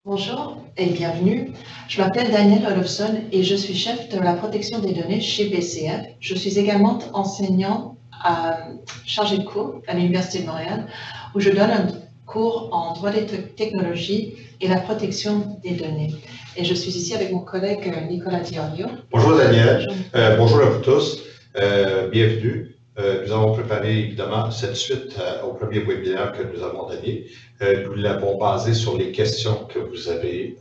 Bonjour et bienvenue. Je m'appelle Danielle Olofsson et je suis chef de la protection des données chez BCF. Je suis également enseignant chargé de cours à l'Université de Montréal où je donne un cours en droit des technologies et la protection des données. Et je suis ici avec mon collègue Nicolas Diorio. Bonjour Daniel, bonjour à vous tous, bienvenue. Nous avons préparé évidemment cette suite au premier webinaire que nous avons donné. Nous l'avons basé sur les questions que vous avez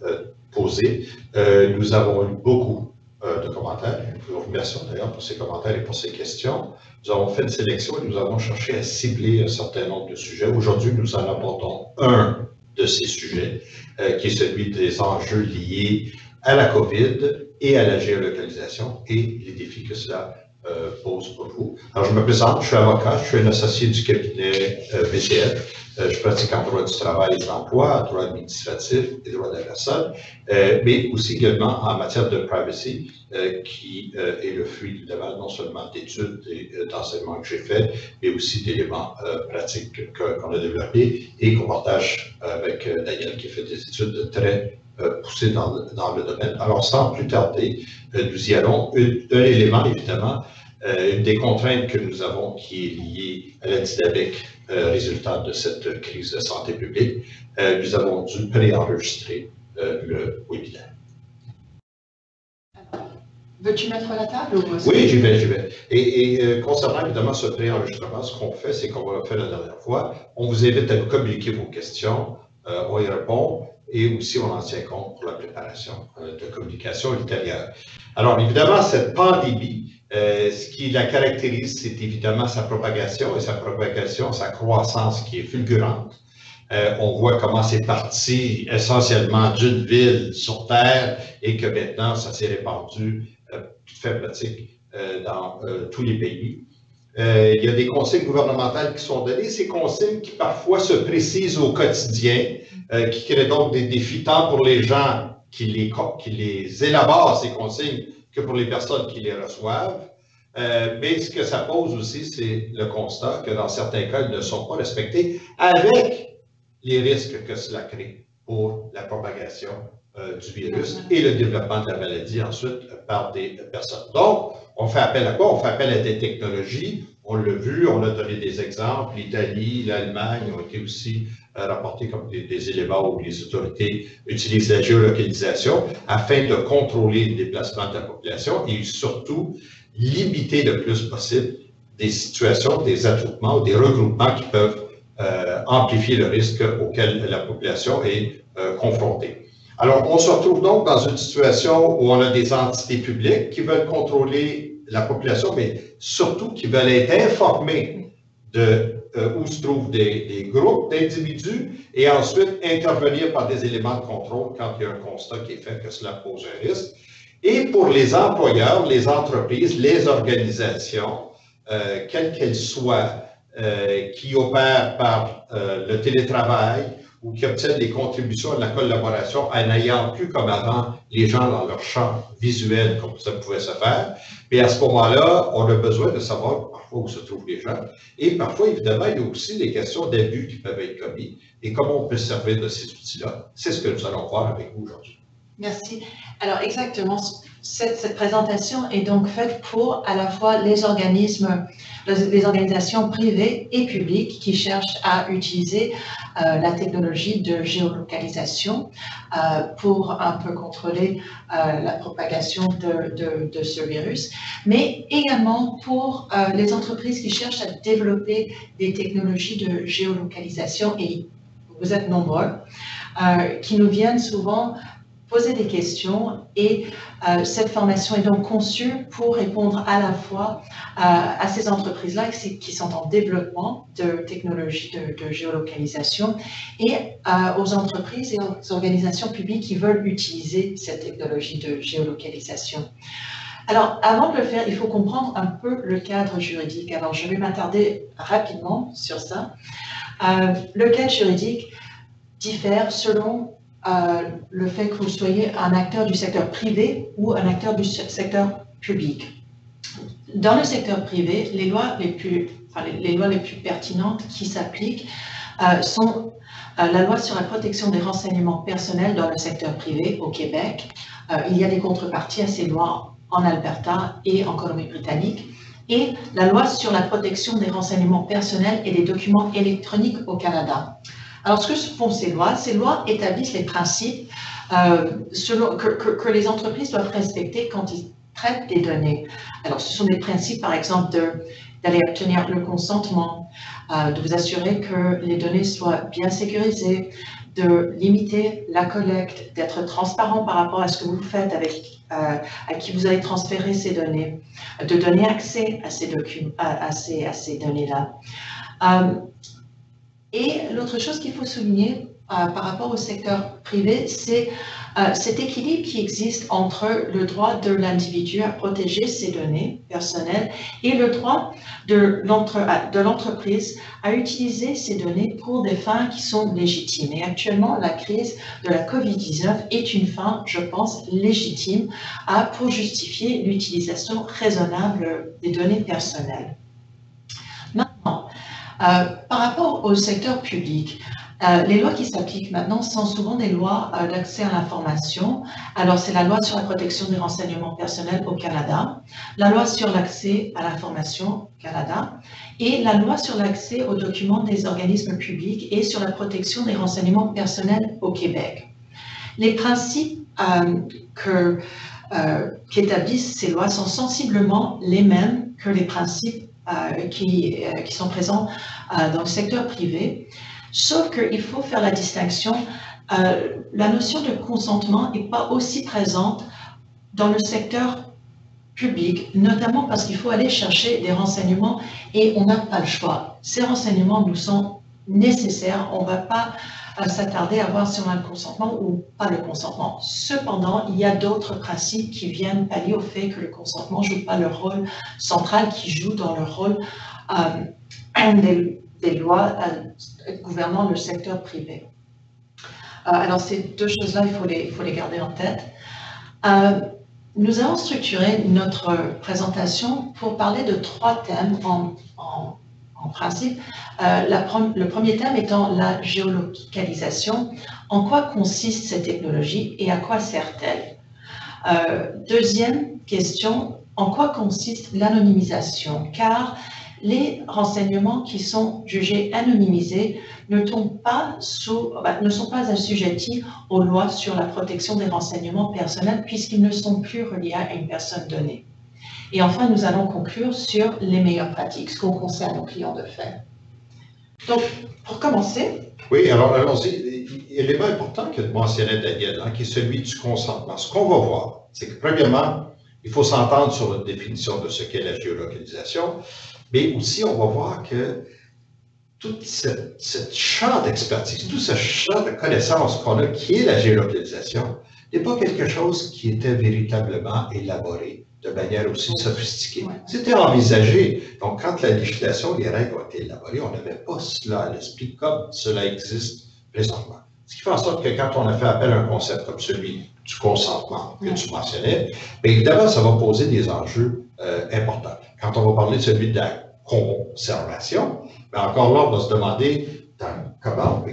posées. Nous avons eu beaucoup de commentaires. Nous vous remercions d'ailleurs pour ces commentaires et pour ces questions. Nous avons fait une sélection et nous avons cherché à cibler un certain nombre de sujets. Aujourd'hui, nous en abordons un de ces sujets, qui est celui des enjeux liés à la COVID et à la géolocalisation et les défis que cela pose pour vous. Alors, je me présente, je suis avocat, je suis un associé du cabinet BCF. Je pratique en droit du travail et de l'emploi, droit administratif et droit de la personne, mais aussi également en matière de privacy, qui est le fruit évidemment non seulement d'études et d'enseignements que j'ai fait, mais aussi d'éléments pratiques qu'on a développés et qu'on partage avec Daniel qui fait des études très poussées dans le domaine. Alors, sans plus tarder, nous y allons. Un élément, évidemment, une des contraintes que nous avons qui est liée à la dynamique résultant de cette crise de santé publique, nous avons dû préenregistrer le webinaire. Veux-tu mettre la table ou... Oui, j'y vais. Et concernant évidemment ce préenregistrement, ce qu'on fait, c'est qu'on l'a fait la dernière fois. On vous invite à nous communiquer vos questions, on y répond et aussi on en tient compte pour la préparation de communication ultérieure. Alors évidemment, cette pandémie, ce qui la caractérise, c'est évidemment sa propagation et sa croissance qui est fulgurante. On voit comment c'est parti essentiellement d'une ville sur Terre et que maintenant ça s'est répandu fait pratique dans tous les pays. Il y a des consignes gouvernementales qui sont données, ces consignes qui parfois se précisent au quotidien, qui créent donc des défis tant pour les gens qui les élaborent, ces consignes, que pour les personnes qui les reçoivent. Mais ce que ça pose aussi, c'est le constat que dans certains cas, elles ne sont pas respectées avec les risques que cela crée pour la propagation du virus et le développement de la maladie ensuite par des personnes. Donc, on fait appel à quoi? On fait appel à des technologies. On l'a vu, on a donné des exemples. L'Italie, l'Allemagne ont été aussi rapportés comme des éléments où les autorités utilisent la géolocalisation afin de contrôler le déplacement de la population et surtout limiter le plus possible des situations, des attroupements ou des regroupements qui peuvent amplifier le risque auquel la population est confrontée. Alors, on se retrouve donc dans une situation où on a des entités publiques qui veulent contrôler la population, mais surtout qui veulent être informés de où se trouvent des groupes d'individus et ensuite intervenir par des éléments de contrôle quand il y a un constat qui est fait que cela pose un risque. Et pour les employeurs, les entreprises, les organisations, quelles qu'elles soient, qui opèrent par le télétravail, ou qui obtiennent des contributions de la collaboration en n'ayant plus comme avant les gens dans leur champ visuel comme ça pouvait se faire. Mais à ce moment-là, on a besoin de savoir parfois où se trouvent les gens. Et parfois, évidemment, il y a aussi des questions d'abus qui peuvent être commis. Et comment on peut se servir de ces outils-là? C'est ce que nous allons voir avec vous aujourd'hui. Merci. Alors exactement, cette présentation est donc faite pour à la fois les organismes, les organisations privées et publiques qui cherchent à utiliser la technologie de géolocalisation pour un peu contrôler la propagation de ce virus, mais également pour les entreprises qui cherchent à développer des technologies de géolocalisation, et vous êtes nombreux, qui nous viennent souvent poser des questions, et cette formation est donc conçue pour répondre à la fois à ces entreprises-là qui sont en développement de technologies de géolocalisation et aux entreprises et aux organisations publiques qui veulent utiliser cette technologie de géolocalisation. Alors, avant de le faire, il faut comprendre un peu le cadre juridique. Alors, je vais m'attarder rapidement sur ça. Le cadre juridique diffère selon le fait que vous soyez un acteur du secteur privé ou un acteur du secteur public. Dans le secteur privé, les lois les plus pertinentes qui s'appliquent sont la loi sur la protection des renseignements personnels dans le secteur privé au Québec. Il y a des contreparties à ces lois en Alberta et en Colombie-Britannique. Et la loi sur la protection des renseignements personnels et des documents électroniques au Canada. Alors, ce que font ces lois établissent les principes que les entreprises doivent respecter quand ils traitent des données. Alors, ce sont des principes, par exemple, d'aller obtenir le consentement, de vous assurer que les données soient bien sécurisées, de limiter la collecte, d'être transparent par rapport à ce que vous faites avec à qui vous allez transférer ces données, de donner accès à ces documents, à ces données-là. Et l'autre chose qu'il faut souligner par rapport au secteur privé, c'est cet équilibre qui existe entre le droit de l'individu à protéger ses données personnelles et le droit de l'entreprise à utiliser ces données pour des fins qui sont légitimes. Et actuellement, la crise de la COVID-19 est une fin, je pense, légitime pour justifier l'utilisation raisonnable des données personnelles. Maintenant, par rapport au secteur public, les lois qui s'appliquent maintenant sont souvent des lois d'accès à l'information. Alors, c'est la loi sur la protection des renseignements personnels au Canada, la loi sur l'accès à l'information au Canada et la loi sur l'accès aux documents des organismes publics et sur la protection des renseignements personnels au Québec. Les principes qu'établissent ces lois sont sensiblement les mêmes que les principes qui sont présents dans le secteur privé. Sauf qu'il faut faire la distinction, la notion de consentement n'est pas aussi présente dans le secteur public, notamment parce qu'il faut aller chercher des renseignements et on n'a pas le choix. Ces renseignements nous sont nécessaires, on ne va pas s'attarder à voir si on a le consentement ou pas le consentement. Cependant, il y a d'autres principes qui viennent pallier au fait que le consentement ne joue pas le rôle central qui joue dans le rôle des lois gouvernant le secteur privé. Alors, ces deux choses-là, il faut les garder en tête. Nous avons structuré notre présentation pour parler de trois thèmes en principe. Le premier thème étant la géolocalisation. En quoi consiste cette technologie et à quoi sert-elle? Deuxième question, en quoi consiste l'anonymisation? Car les renseignements qui sont jugés anonymisés ne sont pas assujettis aux lois sur la protection des renseignements personnels puisqu'ils ne sont plus reliés à une personne donnée. Et enfin, nous allons conclure sur les meilleures pratiques, ce qu'on conseille à nos clients de faire. Donc, pour commencer... Oui, alors allons-y. L'élément important que mentionnait Daniel, qui est celui du consentement. Ce qu'on va voir, c'est que premièrement, il faut s'entendre sur la définition de ce qu'est la géolocalisation, mais aussi on va voir que tout ce champ d'expertise, tout ce champ de connaissances qu'on a, qui est la géolocalisation, n'est pas quelque chose qui était véritablement élaboré de manière aussi sophistiquée. C'était envisagé. Donc, quand la législation, les règles ont été élaborées, on n'avait pas cela à l'esprit comme cela existe présentement. Ce qui fait en sorte que quand on a fait appel à un concept comme celui du consentement que tu mentionnais, bien évidemment, ça va poser des enjeux importants. Quand on va parler de celui de la conservation, bien encore là, on va se demander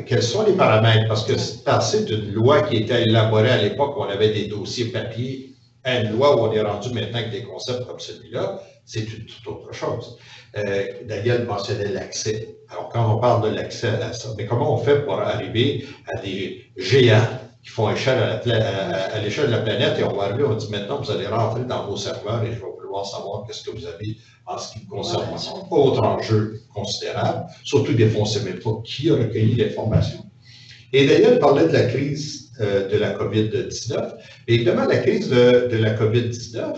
quels sont les paramètres, parce que c'est passé d'une loi qui était élaborée à l'époque où on avait des dossiers papier à une loi où on est rendu maintenant avec des concepts comme celui-là, c'est une toute autre chose. Daniel mentionnait l'accès. Alors, quand on parle de l'accès à ça, mais comment on fait pour arriver à des géants qui font échelle à l'échelle de la planète et on va arriver, on dit maintenant, vous allez rentrer dans vos serveurs et je vais vouloir savoir qu'est-ce que vous avez en ce qui vous concerne. Autre enjeu considérable, surtout des fois, on ne sait même pas qui a recueilli l'information. Et Daniel parlait de la crise de la COVID-19. Et évidemment, la crise de la COVID-19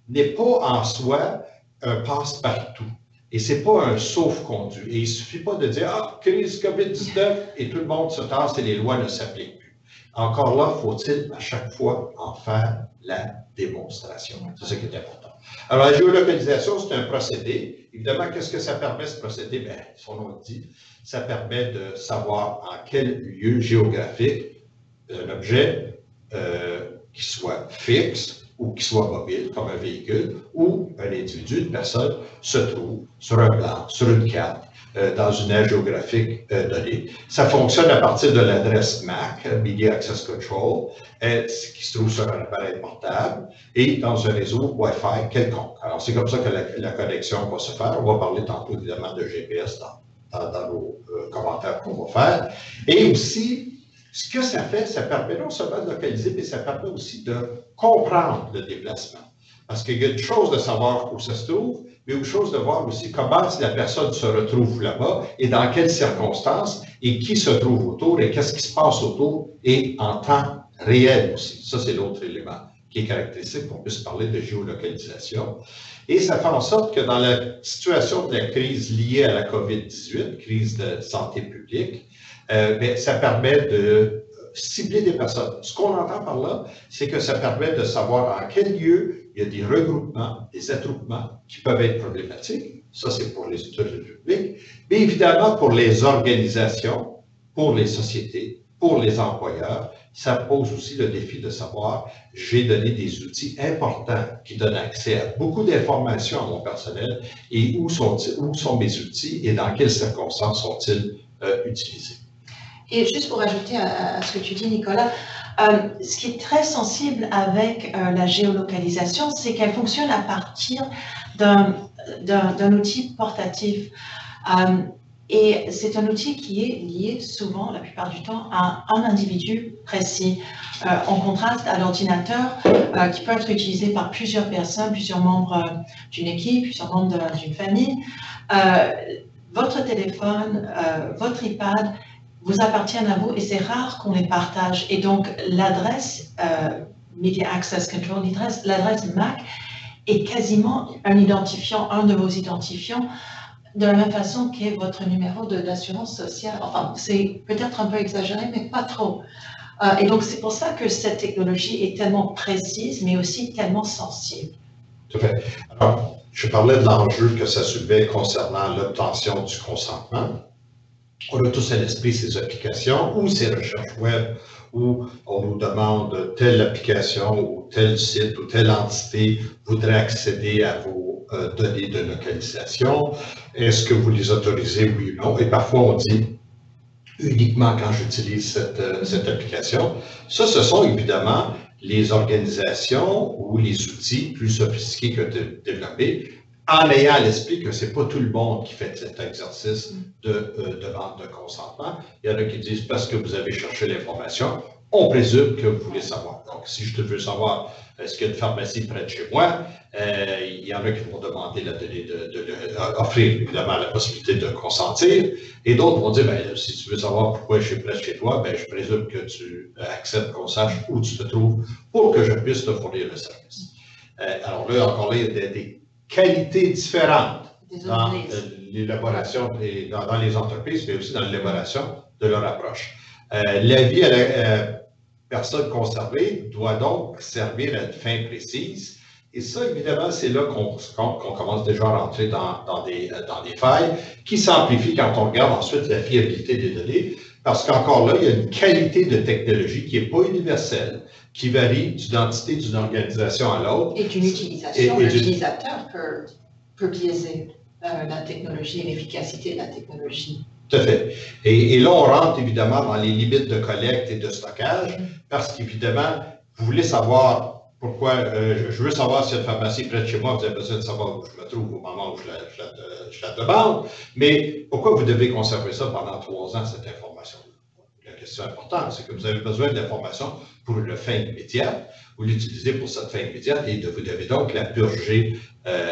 n'est pas en soi un passe-partout. Et ce n'est pas un sauf-conduit. Et il ne suffit pas de dire « Ah, crise COVID-19 » et tout le monde se tasse et les lois ne s'appliquent plus. Encore là, faut-il à chaque fois en faire la démonstration. C'est ce qui est important. Alors, la géolocalisation, c'est un procédé. Évidemment, qu'est-ce que ça permet, ce procédé? Bien, son nom le dit, ça permet de savoir en quel lieu géographique un objet qui soit fixe ou qui soit mobile, comme un véhicule, ou un individu, une personne, se trouve sur un plan, sur une carte, dans une aire géographique donnée. Ça fonctionne à partir de l'adresse MAC, Media Access Control, qui se trouve sur un appareil portable et dans un réseau Wi-Fi quelconque. Alors, c'est comme ça que la connexion va se faire. On va parler tantôt, évidemment, de GPS dans nos commentaires qu'on va faire. Et aussi, ce que ça fait, ça permet non seulement de localiser, mais ça permet aussi de comprendre le déplacement. Parce qu'il y a une chose de savoir où ça se trouve, mais une chose de voir aussi comment la personne se retrouve là-bas et dans quelles circonstances et qui se trouve autour et qu'est-ce qui se passe autour et en temps réel aussi. Ça, c'est l'autre élément qui est caractéristique qu'on puisse parler de géolocalisation. Et ça fait en sorte que dans la situation de la crise liée à la COVID-18, crise de santé publique, ça permet de cibler des personnes. Ce qu'on entend par là, c'est que ça permet de savoir en quel lieu il y a des regroupements, des attroupements qui peuvent être problématiques. Ça, c'est pour les autorités publiques. Mais évidemment, pour les organisations, pour les sociétés, pour les employeurs, ça pose aussi le défi de savoir, j'ai donné des outils importants qui donnent accès à beaucoup d'informations à mon personnel et où sont mes outils et dans quelles circonstances sont-ils utilisés. Et juste pour ajouter à ce que tu dis, Nicolas, ce qui est très sensible avec la géolocalisation, c'est qu'elle fonctionne à partir d'un outil portatif. Et c'est un outil qui est lié souvent, la plupart du temps, à un individu précis, en contraste à l'ordinateur qui peut être utilisé par plusieurs personnes, plusieurs membres d'une équipe, plusieurs membres d'une famille. Votre téléphone, votre iPad vous appartiennent à vous et c'est rare qu'on les partage. Et donc, l'adresse Media Access Control, l'adresse MAC est quasiment un identifiant, un de vos identifiants, de la même façon qu'est votre numéro d'assurance sociale. Enfin, c'est peut-être un peu exagéré, mais pas trop. Et donc, c'est pour ça que cette technologie est tellement précise, mais aussi tellement sensible. Tout à fait. Alors, je parlais de l'enjeu que ça soulevait concernant l'obtention du consentement. On a tous à l'esprit ces applications ou ces recherches web où on nous demande telle application ou tel site ou telle entité voudrait accéder à vos données de localisation. Est-ce que vous les autorisez, oui ou non? Et parfois, on dit uniquement quand j'utilise cette application. Ça, ce sont évidemment les organisations ou les outils plus sophistiqués que de développer, en ayant à l'esprit que ce n'est pas tout le monde qui fait cet exercice de demande de consentement. Il y en a qui disent parce que vous avez cherché l'information, on présume que vous voulez savoir. Donc, si je veux savoir est-ce qu'il y a une pharmacie près de chez moi, il y en a qui vont demander la donnée offrir évidemment la possibilité de consentir, et d'autres vont dire, ben, si tu veux savoir pourquoi je suis près de chez toi, ben, je présume que tu acceptes qu'on sache où tu te trouves pour que je puisse te fournir le service. Alors là, encore là, il y a des qualités différentes dans l'élaboration, dans les entreprises, mais aussi dans l'élaboration de leur approche. L'avis à la personne conservée doit donc servir à une fin précise. Et ça, évidemment, c'est là qu'on commence déjà à rentrer dans des failles qui s'amplifient quand on regarde ensuite la fiabilité des données, parce qu'encore là, il y a une qualité de technologie qui n'est pas universelle, qui varie d'une entité, d'une organisation à l'autre. Et d'une utilisation, l'utilisateur peut biaiser la technologie et l'efficacité de la technologie. Tout à fait. Et là, on rentre évidemment dans les limites de collecte et de stockage, parce qu'évidemment, vous voulez savoir pourquoi, je veux savoir si il y a une pharmacie près de chez moi, vous avez besoin de savoir où je me trouve au moment où je la demande, mais pourquoi vous devez conserver ça pendant 3 ans, cette information? La question importante, c'est que vous avez besoin de l'information pour une fin immédiate, vous l'utilisez pour cette fin immédiate et vous devez donc la purger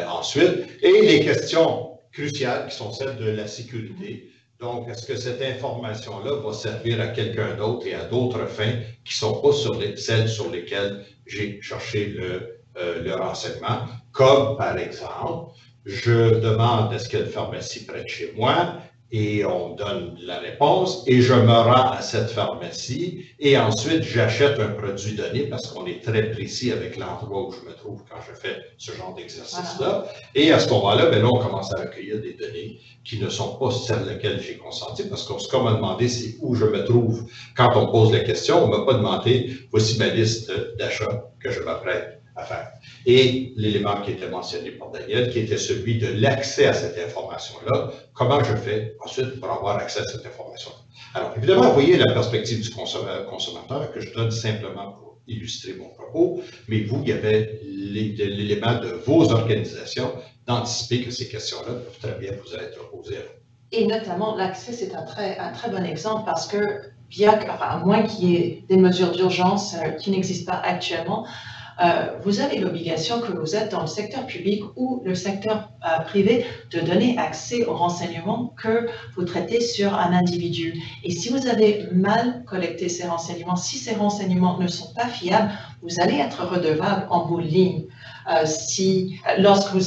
ensuite. Et les questions cruciales qui sont celles de la sécurité. Donc, est-ce que cette information-là va servir à quelqu'un d'autre et à d'autres fins qui ne sont pas celles sur lesquelles j'ai cherché le renseignement? Comme, par exemple, je demande est-ce qu'il y a une pharmacie près de chez moi et on donne la réponse et je me rends à cette pharmacie et ensuite j'achète un produit donné parce qu'on est très précis avec l'endroit où je me trouve quand je fais ce genre d'exercice-là. Voilà. Et à ce moment-là, ben là, on commence à recueillir des données qui ne sont pas celles auxquelles j'ai consenti parce qu'on se m'a demandé c'est où je me trouve quand on pose la question. On ne m'a pas demandé voici ma liste d'achats que je m'apprête à faire. Et l'élément qui était mentionné par Daniel, qui était celui de l'accès à cette information-là, comment je fais ensuite pour avoir accès à cette information-là. Alors, évidemment, vous voyez la perspective du consommateur que je donne simplement pour illustrer mon propos, mais vous, il y avait l'élément de vos organisations d'anticiper que ces questions-là peuvent très bien vous être posées à vous. Et notamment, l'accès, c'est un très bon exemple parce que, à moins qu'il y ait des mesures d'urgence qui n'existent pas actuellement, vous avez l'obligation, que vous êtes dans le secteur public ou le secteur privé, de donner accès aux renseignements que vous traitez sur un individu. Et si vous avez mal collecté ces renseignements, si ces renseignements ne sont pas fiables, vous allez être redevable en bout de ligne. Lorsque vous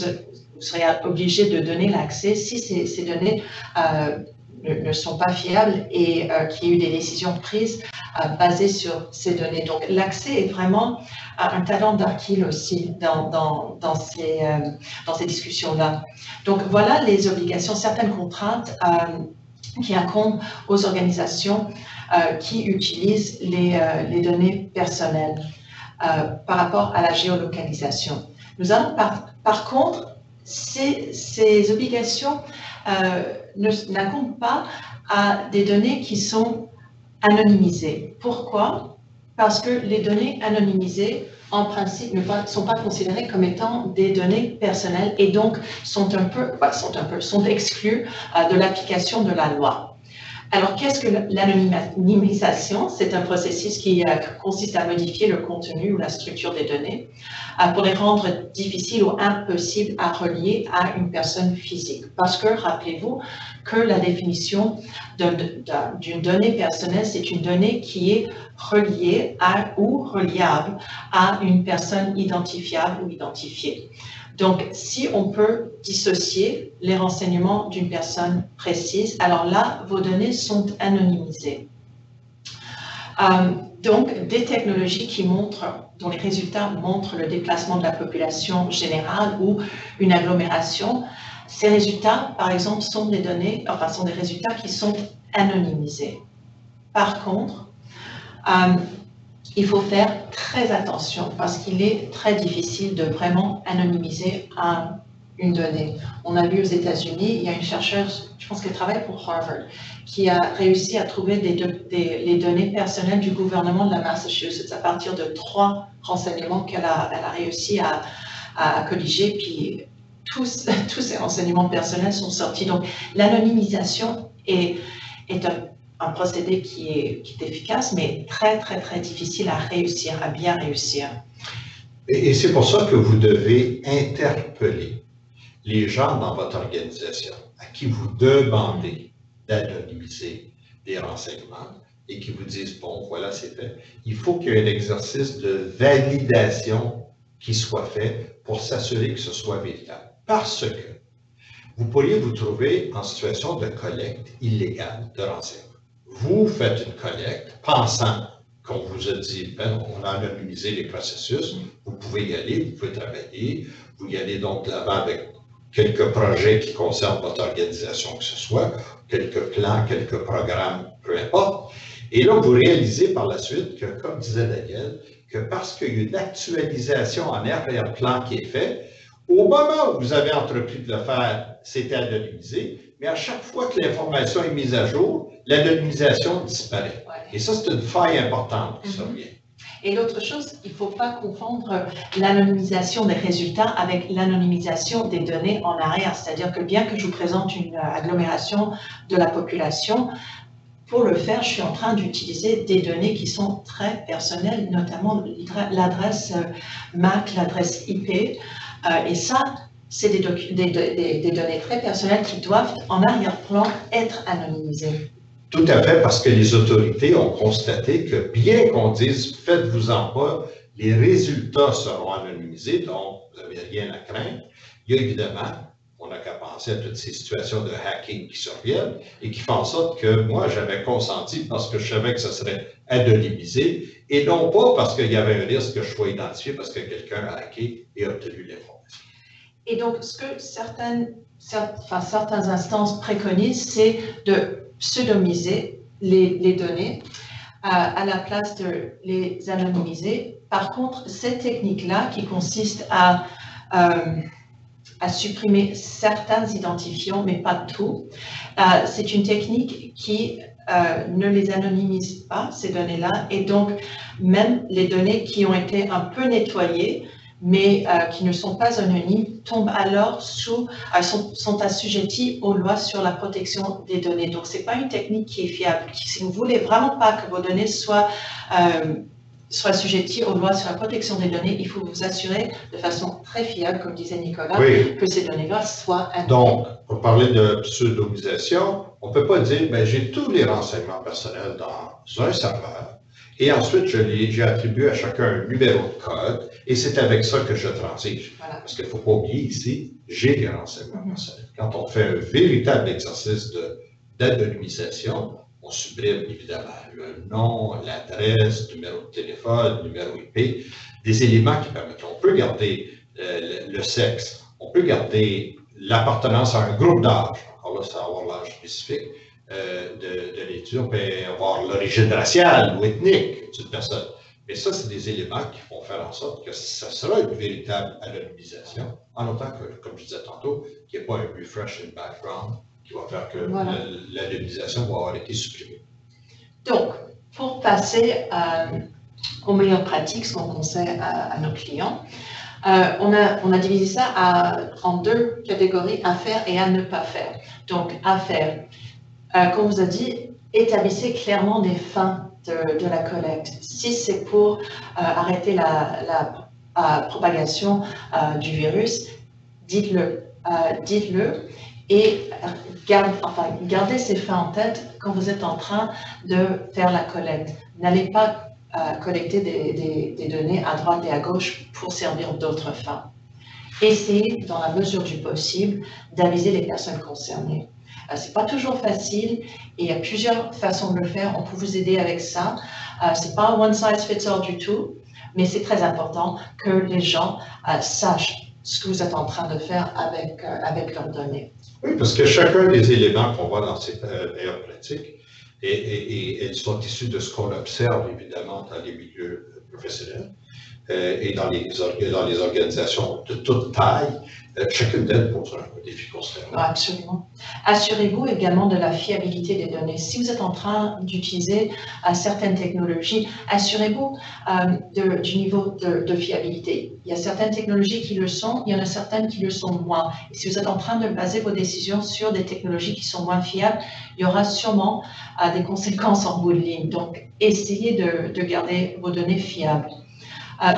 serez obligé de donner l'accès, si ces données ne sont pas fiables et qu'il y a eu des décisions prises basées sur ces données. Donc, l'accès est vraiment un talent d'Achille aussi dans ces discussions-là. Donc, voilà les obligations, certaines contraintes qui incombent aux organisations qui utilisent les données personnelles par rapport à la géolocalisation. Nous allons par contre, ces obligations n'incombent pas à des données qui sont anonymisées. Pourquoi? Parce que les données anonymisées, en principe, ne sont pas considérées comme étant des données personnelles et donc sont exclues de l'application de la loi. Alors, qu'est-ce que l'anonymisation? C'est un processus qui consiste à modifier le contenu ou la structure des données pour les rendre difficiles ou impossibles à relier à une personne physique. Parce que, rappelez-vous, que la définition d'une donnée personnelle, c'est une donnée qui est reliée ou reliable à une personne identifiable ou identifiée. Donc, si on peut dissocier les renseignements d'une personne précise, alors là, vos données sont anonymisées. Donc, des technologies dont les résultats montrent le déplacement de la population générale ou une agglomération, ces résultats, par exemple, sont des résultats qui sont anonymisés. Par contre, il faut faire très attention parce qu'il est très difficile de vraiment anonymiser une donnée. On a vu aux États-Unis, il y a une chercheuse, je pense qu'elle travaille pour Harvard, qui a réussi à trouver les données personnelles du gouvernement de la Massachusetts à partir de 3 renseignements qu'elle a réussi à colliger, puis tous ces renseignements personnels sont sortis. Donc, l'anonymisation est un procédé qui est efficace, mais très difficile à bien réussir. Et c'est pour ça que vous devez interpeller les gens dans votre organisation à qui vous demandez d'anonymiser des renseignements et qui vous disent, bon, voilà, c'est fait. Il faut qu'il y ait un exercice de validation qui soit fait pour s'assurer que ce soit véritable. Parce que vous pourriez vous trouver en situation de collecte illégale de renseignements. Vous faites une collecte pensant qu'on vous a dit, ben, on a anonymisé les processus, vous pouvez y aller, vous pouvez travailler, vous y allez donc de l'avant avec quelques projets qui concernent votre organisation que ce soit, quelques plans, quelques programmes, peu importe. Et là, vous réalisez par la suite que, comme disait Daniel, que parce qu'il y a une actualisation en arrière-plan qui est faite, au moment où vous avez entrepris de le faire, c'était anonymisé, mais à chaque fois que l'information est mise à jour, l'anonymisation disparaît. Ouais. Et ça, c'est une faille importante qui survient. Et l'autre chose, il ne faut pas confondre l'anonymisation des résultats avec l'anonymisation des données en arrière. C'est-à-dire que bien que je vous présente une agglomération de la population, pour le faire, je suis en train d'utiliser des données qui sont très personnelles, notamment l'adresse MAC, l'adresse IP. Et ça, c'est des données très personnelles qui doivent, en arrière-plan, être anonymisées. Tout à fait, parce que les autorités ont constaté que bien qu'on dise « faites-vous-en pas », les résultats seront anonymisés, donc vous n'avez rien à craindre. Il y a évidemment, on n'a qu'à penser à toutes ces situations de hacking qui surviennent et qui font en sorte que moi, j'avais consenti parce que je savais que ce serait anonymisé et non pas parce qu'il y avait un risque que je sois identifié parce que quelqu'un a hacké et a obtenu l'information. Et donc, ce que certaines instances préconisent, c'est de pseudonymiser les données à la place de les anonymiser par contre, cette technique-là qui consiste à supprimer certains identifiants, mais pas tout, c'est une technique qui ne les anonymise pas, ces données-là, et donc même les données qui ont été un peu nettoyées, mais qui ne sont pas anonymes, tombent alors sont assujettis aux lois sur la protection des données. Donc, ce n'est pas une technique qui est fiable. Si vous ne voulez vraiment pas que vos données soient assujetties aux lois sur la protection des données, il faut vous assurer de façon très fiable, comme disait Nicolas, que ces données-là soient anonymes. Donc, pour parler de pseudomisation, on ne peut pas dire, ben, j'ai tous les renseignements personnels dans un serveur, et ensuite, j'ai attribué à chacun un numéro de code, et c'est avec ça que je transige. Voilà. Parce qu'il ne faut pas oublier ici, j'ai des renseignements personnels. Quand on fait un véritable exercice d'anonymisation, on supprime évidemment le nom, l'adresse, numéro de téléphone, numéro IP, des éléments qui permettent. On peut garder le sexe, on peut garder l'appartenance à un groupe d'âge. Encore là, ça va avoir l'âge spécifique de l'étude. On peut avoir l'origine raciale ou ethnique d'une personne. Mais ça, c'est des éléments qui vont faire en sorte que ça sera une véritable anonymisation, en autant que, comme je disais tantôt, qu'il n'y ait pas un refresh in background qui va faire que l'anonymisation va avoir été supprimée. Donc, pour passer aux meilleures pratiques, ce qu'on conseille à nos clients, on a divisé ça en deux catégories, à faire et à ne pas faire. Donc, à faire, comme on vous a dit, établissez clairement des fins de la collecte. Si c'est pour arrêter la propagation du virus, dites-le. Et gardez ces fins en tête quand vous êtes en train de faire la collecte. N'allez pas collecter des données à droite et à gauche pour servir d'autres fins. Essayez, dans la mesure du possible, d'aviser les personnes concernées. Ce n'est pas toujours facile et il y a plusieurs façons de le faire. On peut vous aider avec ça. Ce n'est pas one size fits all du tout, mais c'est très important que les gens sachent ce que vous êtes en train de faire avec leurs données. Oui, parce que chacun des éléments qu'on voit dans ces meilleures pratiques, et elles sont issues de ce qu'on observe évidemment dans les milieux professionnels et dans les organisations de toute taille, chacune d'elles pose un défi considérable. Absolument. Assurez-vous également de la fiabilité des données. Si vous êtes en train d'utiliser certaines technologies, assurez-vous du niveau de fiabilité. Il y a certaines technologies qui le sont, il y en a certaines qui le sont moins. Et si vous êtes en train de baser vos décisions sur des technologies qui sont moins fiables, il y aura sûrement des conséquences en bout de ligne. Donc, essayez de garder vos données fiables.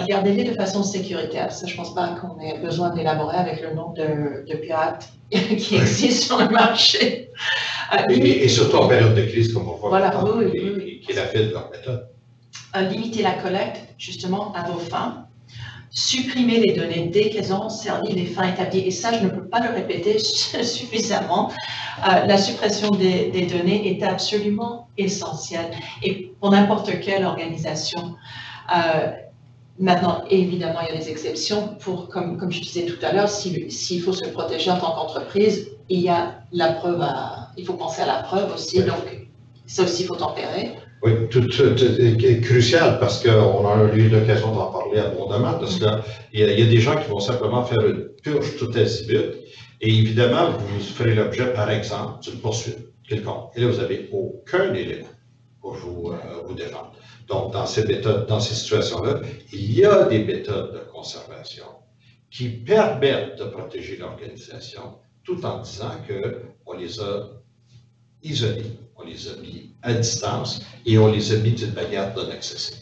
Gardez-les de façon sécuritaire. Ça, je ne pense pas qu'on ait besoin d'élaborer avec le nombre de pirates qui existent sur le marché. Et surtout en période de crise, comme on voit maintenant, oui. qui est la file de leur méthode. Limitez la collecte, justement, à vos fins. Supprimez les données dès qu'elles ont servi les fins établies. Et ça, je ne peux pas le répéter suffisamment. La suppression des données est absolument essentielle. Et pour n'importe quelle organisation, maintenant, évidemment, il y a des exceptions pour, comme je disais tout à l'heure, s'il faut se protéger en tant qu'entreprise, il y a la preuve il faut penser à la preuve aussi, donc ça aussi, il faut tempérer. Oui, tout est crucial parce qu'on a eu l'occasion d'en parler abondamment, parce qu'il y a des gens qui vont simplement faire une purge tout azimut, et évidemment, vous ferez l'objet, par exemple, d'une poursuite quelconque. Et là, vous n'avez aucun élément pour vous défendre. Donc, dans ces situations-là, il y a des méthodes de conservation qui permettent de protéger l'organisation tout en disant qu'on les a isolés, on les a mis à distance et on les a mis d'une manière non accessible.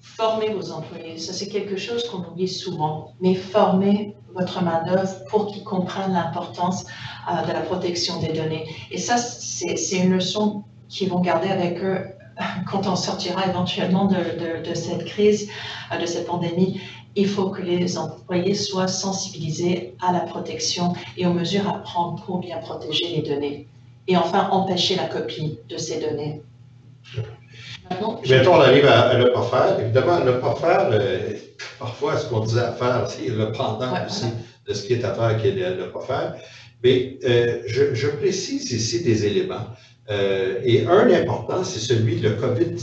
Formez vos employés, ça c'est quelque chose qu'on oublie souvent, mais formez votre main-d'œuvre pour qu'ils comprennent l'importance de la protection des données. Et ça, c'est une leçon qu'ils vont garder avec eux quand on sortira éventuellement de cette crise, de cette pandémie. Il faut que les employés soient sensibilisés à la protection et aux mesures à prendre pour bien protéger les données. Et enfin, empêcher la copie de ces données. Maintenant, on arrive à ne pas faire. Évidemment, ne pas faire, parfois, ce qu'on disait à faire, c'est le pendant aussi de ce qui est à faire qui est de ne pas faire. Mais je précise ici des éléments Et un important, c'est celui de COVID,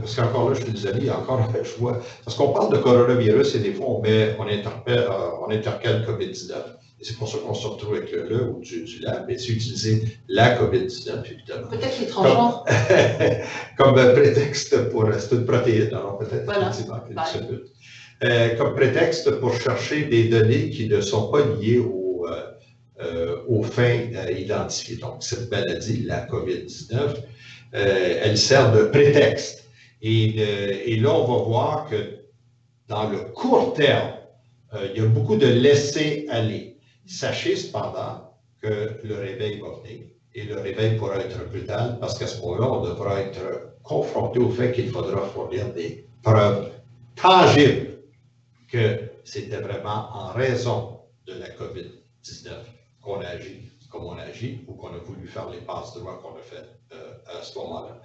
parce qu'encore là, je suis désolé, encore je vois, parce qu'on parle de coronavirus et des fois on intercale COVID-19. Et c'est pour ça qu'on se retrouve avec le ou du la, mais c'est utiliser la COVID-19, évidemment. Peut-être les transgenres. Comme prétexte pour, c'est une protéine, alors peut-être voilà. comme prétexte pour chercher des données qui ne sont pas liées aux fins identifiées. Donc, cette maladie, la COVID-19, elle sert de prétexte. Et là, on va voir que dans le court terme, il y a beaucoup de laisser-aller. Sachez cependant que le réveil va venir. Et le réveil pourra être brutal parce qu'à ce moment-là, on devra être confronté au fait qu'il faudra fournir des preuves tangibles que c'était vraiment en raison de la COVID-19 qu'on a agi comme on a agi ou qu'on a voulu faire les passes droits qu'on a fait à ce moment-là.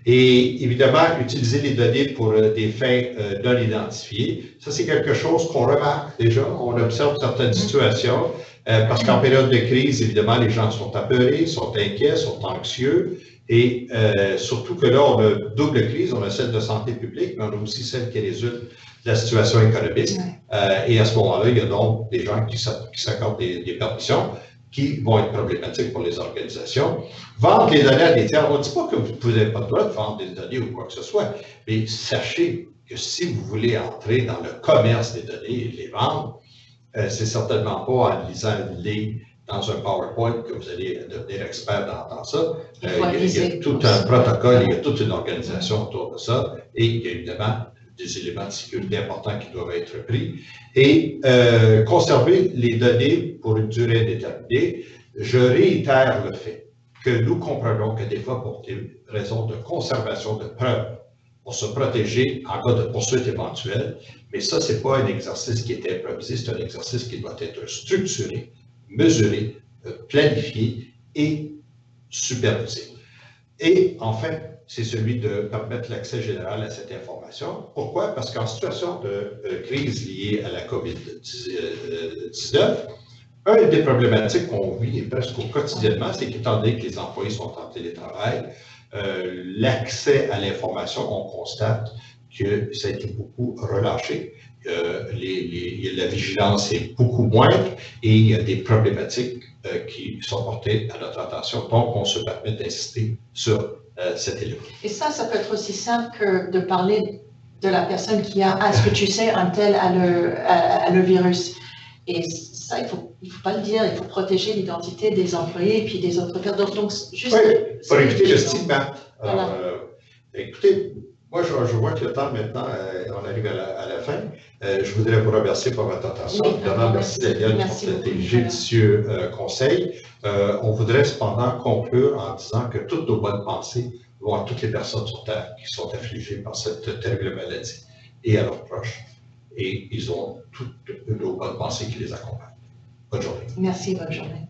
Et évidemment, utiliser les données pour des fins non identifiées, ça c'est quelque chose qu'on remarque déjà, on observe certaines situations, parce qu'en période de crise, évidemment, les gens sont apeurés, sont inquiets, sont anxieux, et surtout que là, on a une double crise, on a celle de santé publique, mais on a aussi celle qui résulte de la situation économique. Et à ce moment-là, il y a donc des gens qui s'accordent des permissions qui vont être problématiques pour les organisations. Vendre les données à des tiers, on ne dit pas que vous n'avez pas le droit de vendre des données ou quoi que ce soit, mais sachez que si vous voulez entrer dans le commerce des données et les vendre, c'est certainement pas en lisant une ligne dans un PowerPoint que vous allez devenir expert dans ça. Il y a tout un protocole, il y a toute une organisation autour de ça, et il y a évidemment des éléments de sécurité importants qui doivent être pris. Et conserver les données pour une durée déterminée, je réitère le fait que nous comprenons que des fois, pour des raisons de conservation de preuves, pour se protéger en cas de poursuite éventuelle, mais ça, ce n'est pas un exercice qui est improvisé, c'est un exercice qui doit être structuré, mesuré, planifié et supervisé. Et enfin, c'est celui de permettre l'accès général à cette information. Pourquoi? Parce qu'en situation de crise liée à la COVID-19, une des problématiques qu'on vit presque quotidiennement, c'est qu'étant donné que les employés sont en télétravail, l'accès à l'information, on constate que ça a été beaucoup relâché. La vigilance est beaucoup moindre et il y a des problématiques qui sont portées à notre attention. Donc, on se permet d'insister sur cet élément. Et ça peut être aussi simple que de parler de la personne qui a, est-ce que tu sais, un tel a le virus. Et ça, il ne faut pas le dire, il faut protéger l'identité des employés et puis des autres personnes. Donc, juste. Oui, pour éviter le stigmate. Voilà. Écoutez, moi, je vois que le temps maintenant, on arrive à la fin. Je voudrais vous remercier pour votre attention. Oui, évidemment, merci Daniel pour ces judicieux conseils. On voudrait cependant conclure en disant que toutes nos bonnes pensées vont à toutes les personnes sur Terre qui sont affligées par cette terrible maladie et à leurs proches. Et ils ont toutes nos bonnes pensées qui les accompagnent. Bonne journée. Merci, bonne journée.